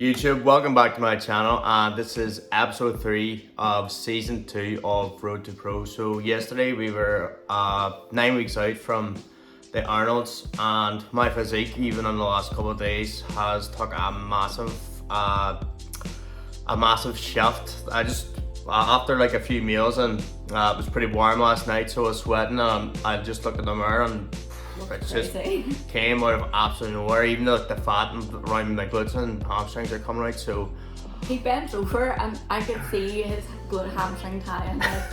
YouTube, welcome back to my channel, and this is episode 3 of season 2 of Road to Pro. So yesterday we were 9 weeks out from the Arnold's, and my physique, even in the last couple of days, has took a massive shift. I just after like a few meals, and it was pretty warm last night, so I was sweating, and I just looked in the mirror and it just came out of absolutely nowhere. Even though the fat around my glutes and hamstrings are coming out. So he bent over and I could see his glute hamstring tie, and that's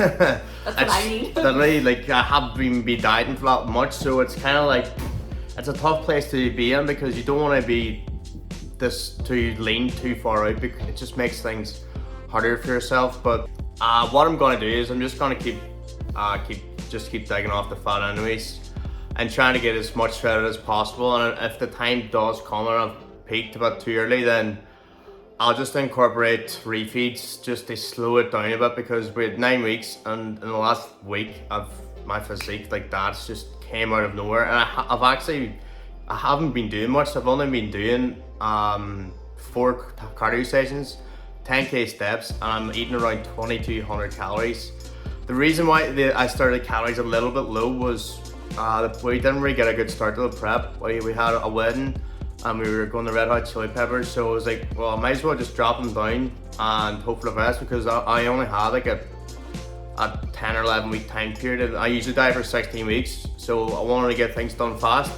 what I need. Literally, like, I haven't been dieting for that much, so it's kind of like it's a tough place to be in, because you don't want to be too lean too far out, because it just makes things harder for yourself. But what I'm going to do is I'm just going to keep digging off the fat anyways, and trying to get as much shredded as possible. And if the time does come and I've peaked a bit too early, then I'll just incorporate refeeds just to slow it down a bit, because we had 9 weeks, and in the last week of my physique, like, that's just came out of nowhere. And I haven't been doing much. I've only been doing 4 cardio sessions, 10k steps, and I'm eating around 2200 calories. The reason why I started calories a little bit low was we didn't really get a good start to the prep. We had a wedding and we were going to Red Hot Chili Peppers, so I was like, well, I might as well just drop them down and hope for the best, because I only had like a 10 or 11 week time period. I usually diet for 16 weeks, so I wanted to get things done fast.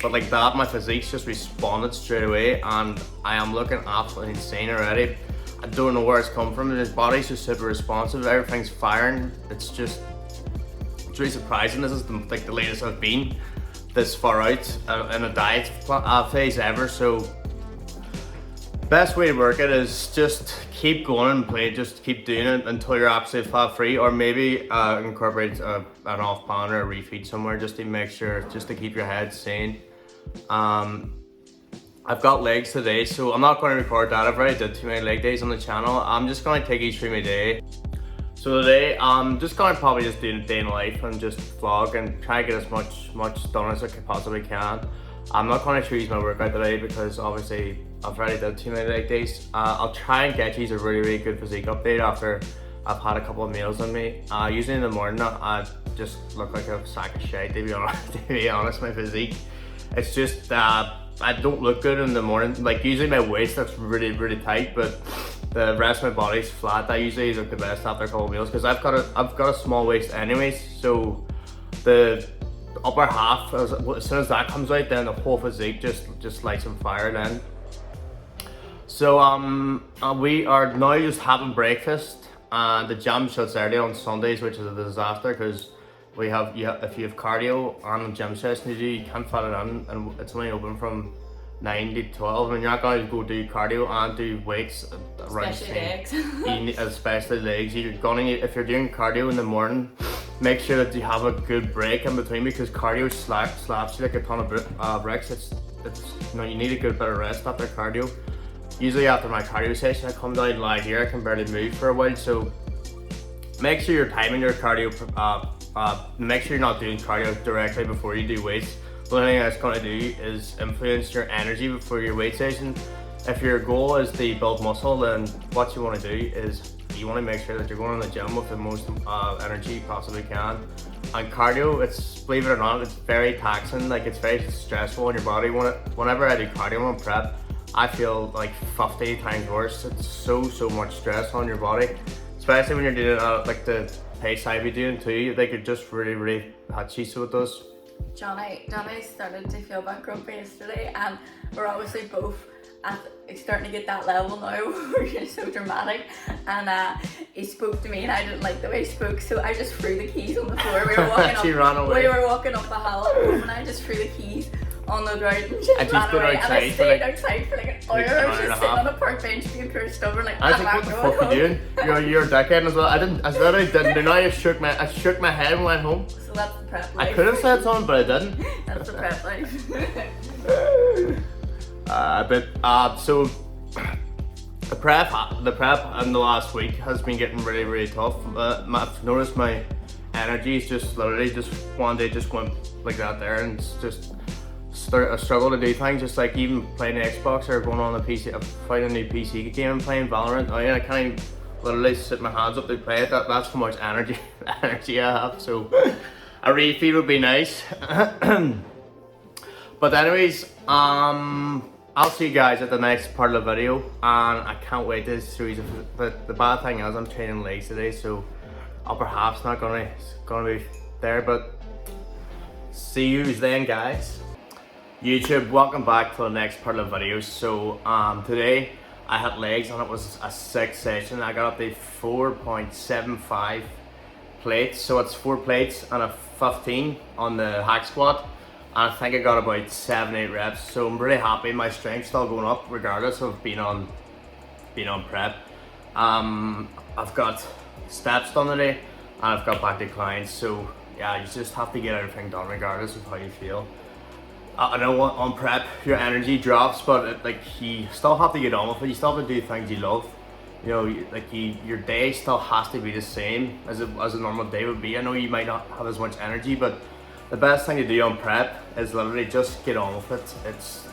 But like that, my physique's just responded straight away, and I am looking absolutely insane already. I don't know where it's come from. His body's just super responsive, everything's firing. It's really surprising. This is the latest I've been this far out in a diet phase ever. So best way to work it is just keep going and just keep doing it until you're absolutely fat free, or maybe incorporate an off pound or a refeed somewhere, just to make sure, just to keep your head sane. I've got legs today, so I'm not going to record that. I've already did too many leg days on the channel. I'm just going to take each through my day. So today, I'm just going to probably just do a day in life and just vlog and try to get as much done as I possibly can. I'm not going to choose my workout today, because obviously I've already done too many leg days. I'll try and get you a really good physique update after I've had a couple of meals on me. Usually in the morning, I just look like a sack of shit, to be honest. My physique, it's just I don't look good in the morning. Like, usually my waist looks really tight, but the rest of my body's flat. I usually look the best after a couple of meals, because I've got a small waist anyways. So the upper half, as soon as that comes out, then the whole physique just lights on fire then. So we are now just having breakfast, and the gym shuts early on Sundays, which is a disaster, because if you have cardio and a gym session to do, you can't fit it in, and it's only open from 9 to 12. I mean, you're not going to go do cardio and do weights around especially legs. Especially legs. If you're doing cardio in the morning, make sure that you have a good break in between, because cardio slaps you like a ton of bricks. You need a good bit of rest after cardio. Usually after my cardio session, I come down and lie here. I can barely move for a while, so make sure you're timing your cardio. Make sure you're not doing cardio directly before you do weights. The only thing that's going to do is influence your energy before your weight session. If your goal is to build muscle, then what you want to do is you want to make sure that you're going to the gym with the most energy you possibly can. And cardio, believe it or not, it's very taxing. Like, it's very stressful on your body. Whenever I do cardio on prep, I feel like 50 times worse. It's so much stress on your body, especially when you're doing like the pace I'd be doing too. Like, it just really hatchy, so it does. Johnny started to feel a bit grumpy yesterday, and we're obviously both starting to get that level now where you're so dramatic. And he spoke to me, and I didn't like the way he spoke, so I just threw the keys on the floor. We were walking up. She ran away. We were walking up the hill at home, and I just threw the keys on the ground and just ran away. And I stayed outside for like an hour. I was just sitting on a park bench being pure stubborn, like, I was like, what the fuck are you doing? You're a dickhead as well. I didn't do. Now I shook my head and went home. So that's the prep life. I could have said something, but I didn't. That's the prep life. So the prep in the last week has been getting really tough. I've noticed my energy is just literally just one day just went like that there, and it's just a struggle to do things. Just like even playing the Xbox or going on the PC, playing a new PC game, playing Valorant. I can't even literally sit my hands up to play it. That's how much energy I have. So a refill would be nice. But anyways, I'll see you guys at the next part of the video, and I can't wait to show you. The bad thing is I'm training legs today, so I'll perhaps not gonna be there, but see you then, guys. YouTube, welcome back to the next part of the video. So today I had legs and it was a 6 session. I got up to 4.75 plates, so it's 4 plates and a 15 on the hack squat, and I think I got about 7-8 reps. So I'm really happy. My strength's still going up regardless of being on prep. I've got steps done today and I've got back declines. So yeah, you just have to get everything done regardless of how you feel. I know on prep your energy drops, but you still have to get on with it. You still have to do things you love. You know, your day still has to be the same as a normal day would be. I know you might not have as much energy, but the best thing to do on prep is literally just get on with it. It's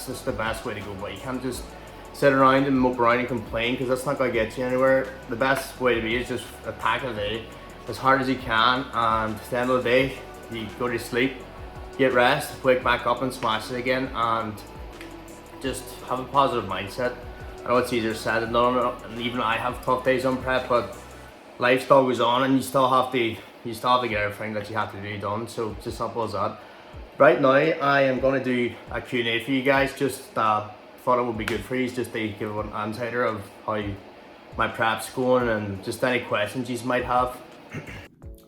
just the best way to go. But you can't just sit around and mope around and complain, because that's not going to get you anywhere. The best way to be is just attack the day as hard as you can, and at the end of the day you go to sleep, get rest, wake back up and smash it again, and just have a positive mindset. I know it's easier said than done, and even I have tough days on prep, but life still goes on, and you still have to get everything that you have to do done. So it's as simple as that. Right now I am going to do a Q&A for you guys. Just thought it would be good for you just to give an insider of how my prep's going and just any questions you might have.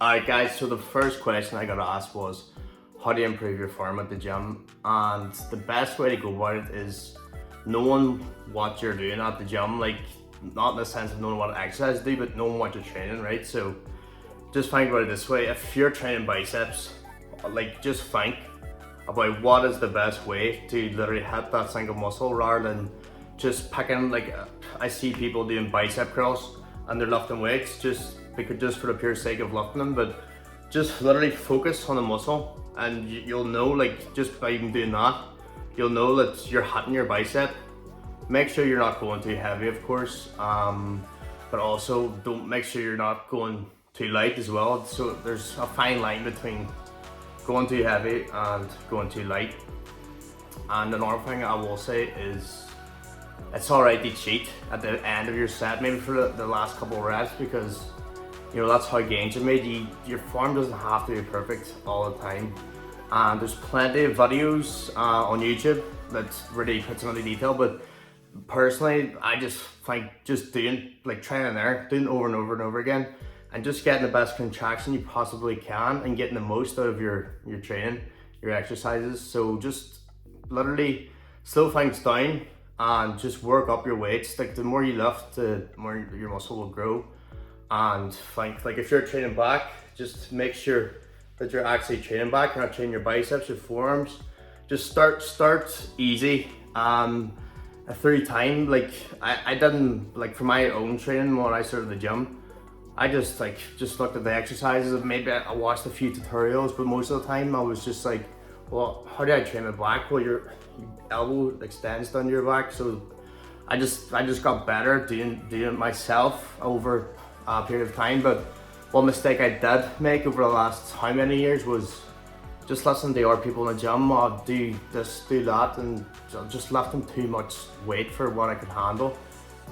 Alright guys, so the first question I got asked was, how do you improve your form at the gym? And the best way to go about it is knowing what you're doing at the gym, like not in the sense of knowing what exercise to do, but knowing what you're training, right? So just think about it this way: if you're training biceps, just think about what is the best way to literally hit that single muscle, rather than just picking, I see people doing bicep curls and they're lifting weights just for the pure sake of lifting them, but just literally focus on the muscle, and you'll know, just by even doing that, you'll know that you're hitting your bicep. Make sure you're not going too heavy, of course, but also make sure you're not going too light as well. So there's a fine line between going too heavy and going too light. And another thing I will say is, it's alright to cheat at the end of your set, maybe for the last couple of reps, because that's how gains are made. Your form doesn't have to be perfect all the time. And there's plenty of videos on YouTube that really puts into detail, but personally I just think just doing training there, doing it over and over and over again, and just getting the best contraction you possibly can and getting the most out of your training, your exercises. So just literally slow things down and just work up your weights. The more you lift, the more your muscle will grow. And think, if you're training back, just make sure that you're actually training back. You're not training your biceps, your forearms. Just start easy. Through time, I didn't, for my own training when I started the gym, I just looked at the exercises. Maybe I watched a few tutorials, but most of the time I was just well, how do I train my back? Well, your elbow extends down your back. So I just got better doing it myself over a period of time. But one mistake I did make over the last how many years was just listening to other people in the gym. I'll do this, do that, and just lifting too much weight for what I could handle.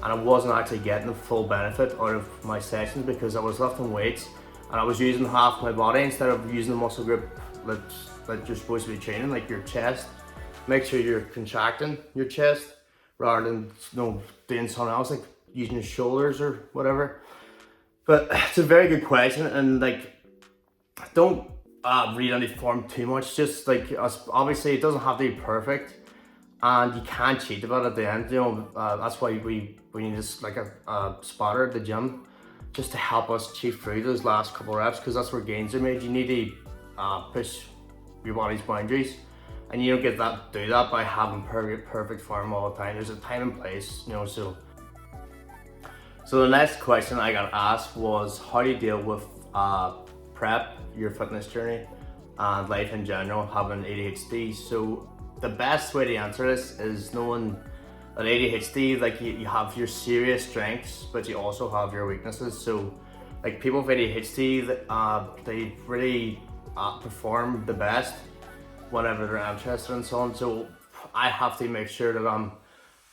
And I wasn't actually getting the full benefit out of my sessions, because I was lifting weights and I was using half my body instead of using the muscle group that you're supposed to be training, like your chest. Make sure you're contracting your chest rather than doing something else, like using your shoulders or whatever. But it's a very good question, and don't read any form too much. Just obviously it doesn't have to be perfect, and you can't cheat about it at the end. That's why we need this a spotter at the gym, just to help us cheat through those last couple of reps, because that's where gains are made. You need to push your body's boundaries, and you don't do that by having perfect form all the time. There's a time and place, so So the next question I got asked was, how do you deal with prep, your fitness journey, and life in general, having ADHD? So the best way to answer this is knowing that ADHD, like you have your serious strengths, but you also have your weaknesses. So like people with ADHD, they really perform the best whenever they're interested in something. So I have to make sure that I'm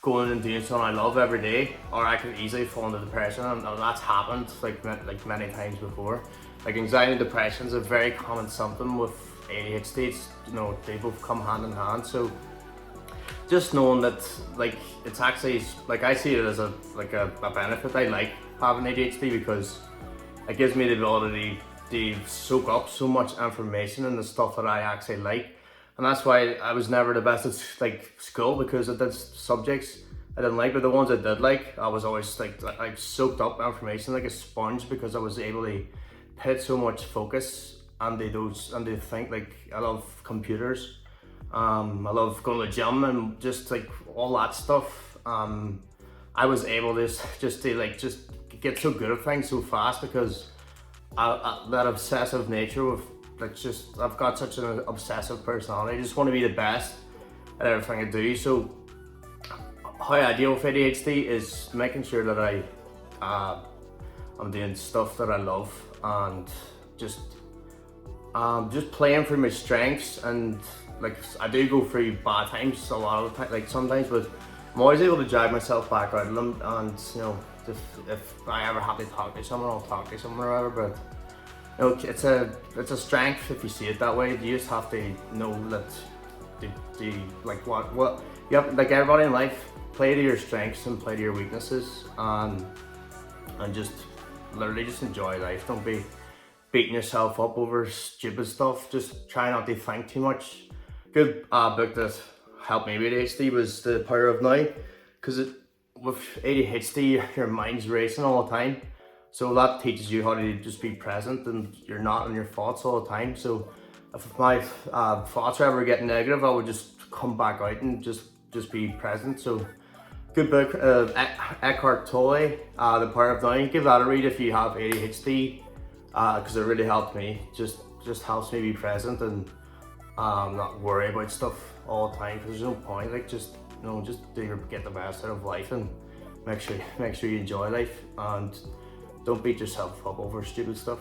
going and doing something I love every day, or I could easily fall into depression, and that's happened like many times before. Like anxiety and depression is a very common symptom with ADHD. It's, they both come hand in hand. So just knowing that, like, it's actually, like, I see it as a benefit. I like having ADHD because it gives me the ability to soak up so much information and the stuff that I actually like. And that's why I was never the best at like school, because I did subjects I didn't like, but the ones I did like, I was always like, I soaked up information like a sponge, because I was able to put so much focus and they think. Like, I love computers, I love going to the gym and just like all that stuff. I was able to just get so good at things so fast, because that obsessive nature with I've got such an obsessive personality. I just want to be the best at everything I do. So how I deal with ADHD is making sure that I'm doing stuff that I love, and just playing for my strengths. And like, I do go through bad times a lot of the time, like sometimes, but I'm always able to drive myself back out of them. And if I ever have to talk to someone, I'll talk to someone or whatever. But it's a strength if you see it that way. You just have to know that like what you have, like everybody in life, play to your strengths and play to your weaknesses, and just literally just enjoy life. Don't be beating yourself up over stupid stuff. Just try not to think too much. Good book that helped me with ADHD was The Power of Now, because with ADHD your mind's racing all the time. So that teaches you how to just be present, and you're not in your thoughts all the time. So if my thoughts are ever getting negative, I would just come back out and just be present. So good book, Eckhart Tolle, The Power of Now. Give that a read if you have ADHD, because it really helped me. Just helps me be present and not worry about stuff all the time, because there's no point. Like, just get the best out of life, and make sure you enjoy life, and don't beat yourself up over stupid stuff.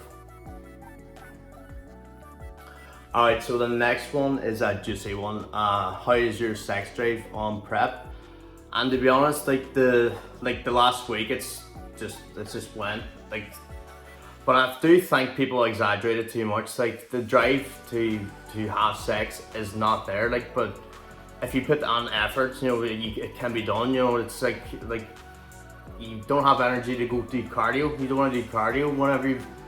Alright, so the next one is a juicy one. How is your sex drive on prep? And to be honest, like the last week, it's just went like. But I do think people exaggerate it too much. Like, the drive to have sex is not there. Like, but if you put on effort, it can be done. It's like you don't have energy to go do cardio. You don't want to do cardio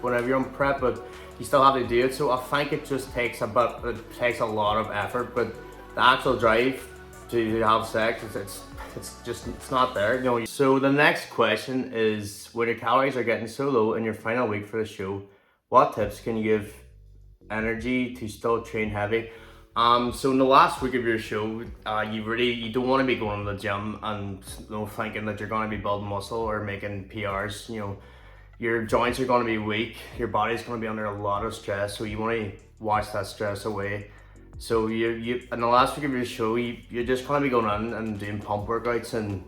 whenever you're on prep, but you still have to do it. So I think it just takes a lot of effort. But the actual drive to have sex, it's not there. So the next question is, when your calories are getting so low in your final week for the show, what tips can you give energy to still train heavy? So in the last week of your show, you don't want to be going to the gym and thinking that you're going to be building muscle or making PRs. Your joints are going to be weak, your body's going to be under a lot of stress, so you want to wash that stress away. So you in the last week of your show, you're just going to be going in and doing pump workouts, and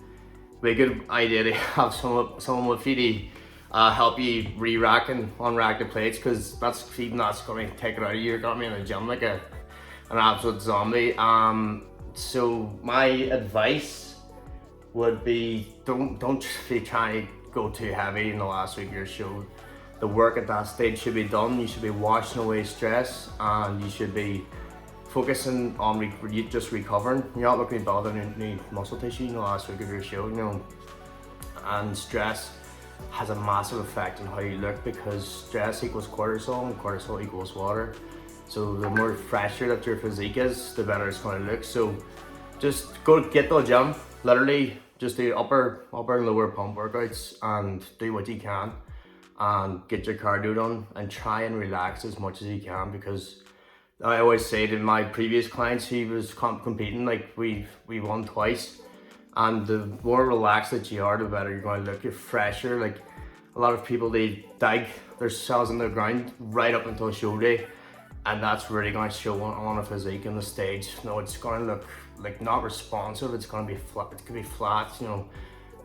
it'd be a good idea to have someone with you to help you re-rack and unrack the plates, because that's going to take it out of you. You're going to be in the gym like an absolute zombie. So my advice would be, don't be trying to go too heavy in the last week of your show. The work at that stage should be done. You should be washing away stress, and you should be focusing on just recovering. You're not looking to build any muscle tissue in the last week of your show. And stress has a massive effect on how you look, because stress equals cortisol, and cortisol equals water. So the more fresher that your physique is, the better it's going to look. So just get to the gym, literally just do upper and lower pump workouts, and do what you can, and get your cardio done, and try and relax as much as you can. Because I always say to my previous clients who was competing, like we won twice, and the more relaxed that you are, the better you're going to look. You're fresher. Like a lot of people, they dig their cells in the ground right up until show day, and that's really going to show on a physique on the stage. No, it's going to look like not responsive. It's going to be flat. It could be flat, you know,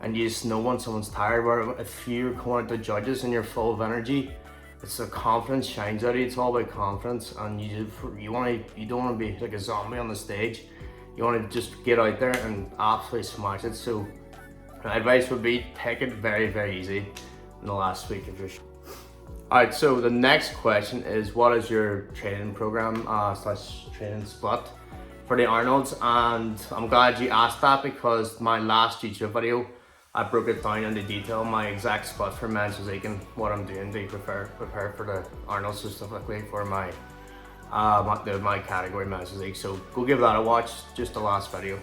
and you just know when someone's tired. Where if you're going to judges and you're full of energy, it's the confidence shines out of you. It's all about confidence, and you don't want to be like a zombie on the stage. You want to just get out there and absolutely smash it. So my advice would be take it very, very easy in the last week of your show. Alright, so the next question is, what is your training program slash training split for the Arnolds? And I'm glad you asked that, because my last YouTube video, I broke it down into detail, my exact split for men's physique and what I'm doing to prepare for the Arnolds, specifically for my my category men's physique. So go give that a watch, just the last video.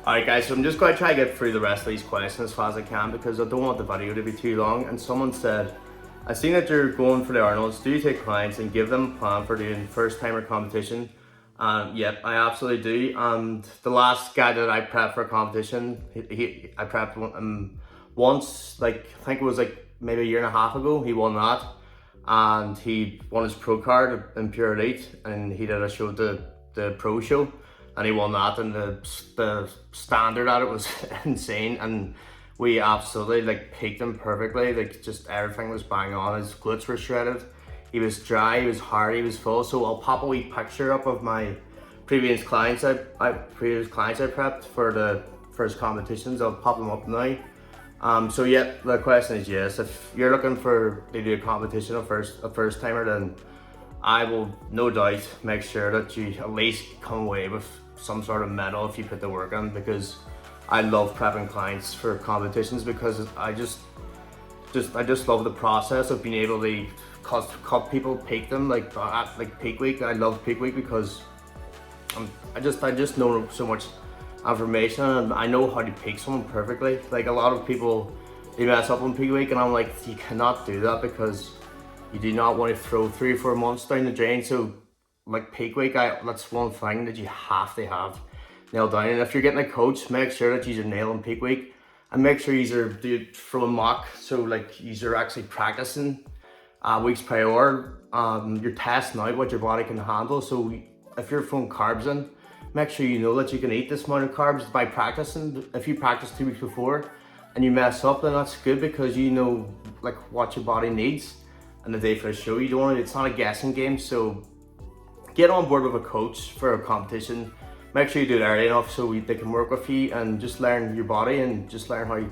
Alright guys, so I'm just going to try to get through the rest of these questions as fast as I can, because I don't want the video to be too long. And someone said, I seen that you're going for the Arnolds. Do you take clients and give them a plan for doing first timer competition? Yep, I absolutely do. And the last guy that I prepped for a competition, I prepped once, like I think it was like maybe a year and a half ago. He won that, and he won his pro card in Pure Elite, and he did a show, the pro show, and he won that, and the standard at it was insane, and we absolutely like peaked him perfectly. Like just everything was bang on. His glutes were shredded. He was dry, he was hard, he was full. So I'll pop a wee picture up of my previous clients I prepped for his competitions. I'll pop them up now. So yeah, the question is yes. If you're looking to do a competition, a first timer, then I will no doubt make sure that you at least come away with some sort of medal if you put the work in, because I love prepping clients for competitions, because I just love the process of being able to cut people, peak them, like peak week. I love peak week because I just know so much information, and I know how to peak someone perfectly. Like a lot of people, they mess up on peak week, and I'm like, you cannot do that, because you do not want to throw 3 or 4 months down the drain. So like peak week, that's one thing that you have to have nailed down. And if you're getting a coach, make sure that you're nailing peak week, and make sure you're throwing mock, so like you're actually practicing weeks prior. You're testing out what your body can handle. So if you're throwing carbs in, make sure you know that you can eat this amount of carbs by practicing. If you practice 2 weeks before and you mess up, then that's good, because you know like what your body needs. And the day for the show, you don't want it's not a guessing game. So get on board with a coach for a competition. Make sure you do it early enough so they can work with you, and just learn your body, and just learn how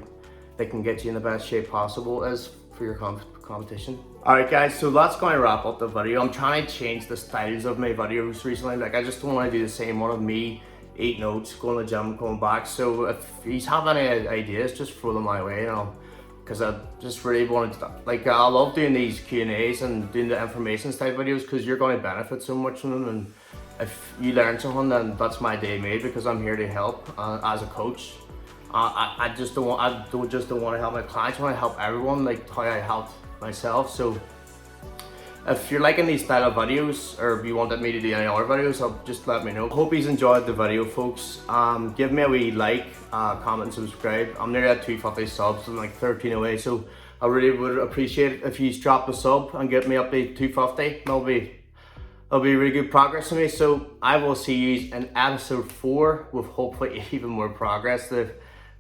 they can get you in the best shape possible as for your competition. Alright guys, so that's going to wrap up the video. I'm trying to change the styles of my videos recently. Like I just don't want to do the same one of me eating oats, going to the gym, coming back. So if you have any ideas, just throw them my way, you know, because I just really wanted to, like I love doing these Q&As and doing the information type videos, because you're going to benefit so much from them. And if you learn something, then that's my day made, because I'm here to help as a coach. I don't want to help my clients. I want to help everyone, like how I helped myself. So if you're liking these style of videos, or if you wanted me to do any other videos, just let me know. Hope you enjoyed the video, folks. Give me a wee like, comment and subscribe. I'm nearly at 250 subs, I'm like 13 away, so I really would appreciate it if you drop a sub and get me up to 250. That'll be really good progress for me. So I will see you in episode 4 with hopefully even more progress.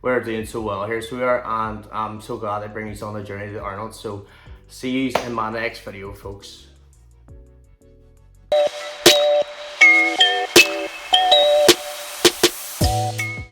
We're doing so well here, so we are, and I'm so glad I bring you on the journey to the Arnold. So see you in my next video, folks.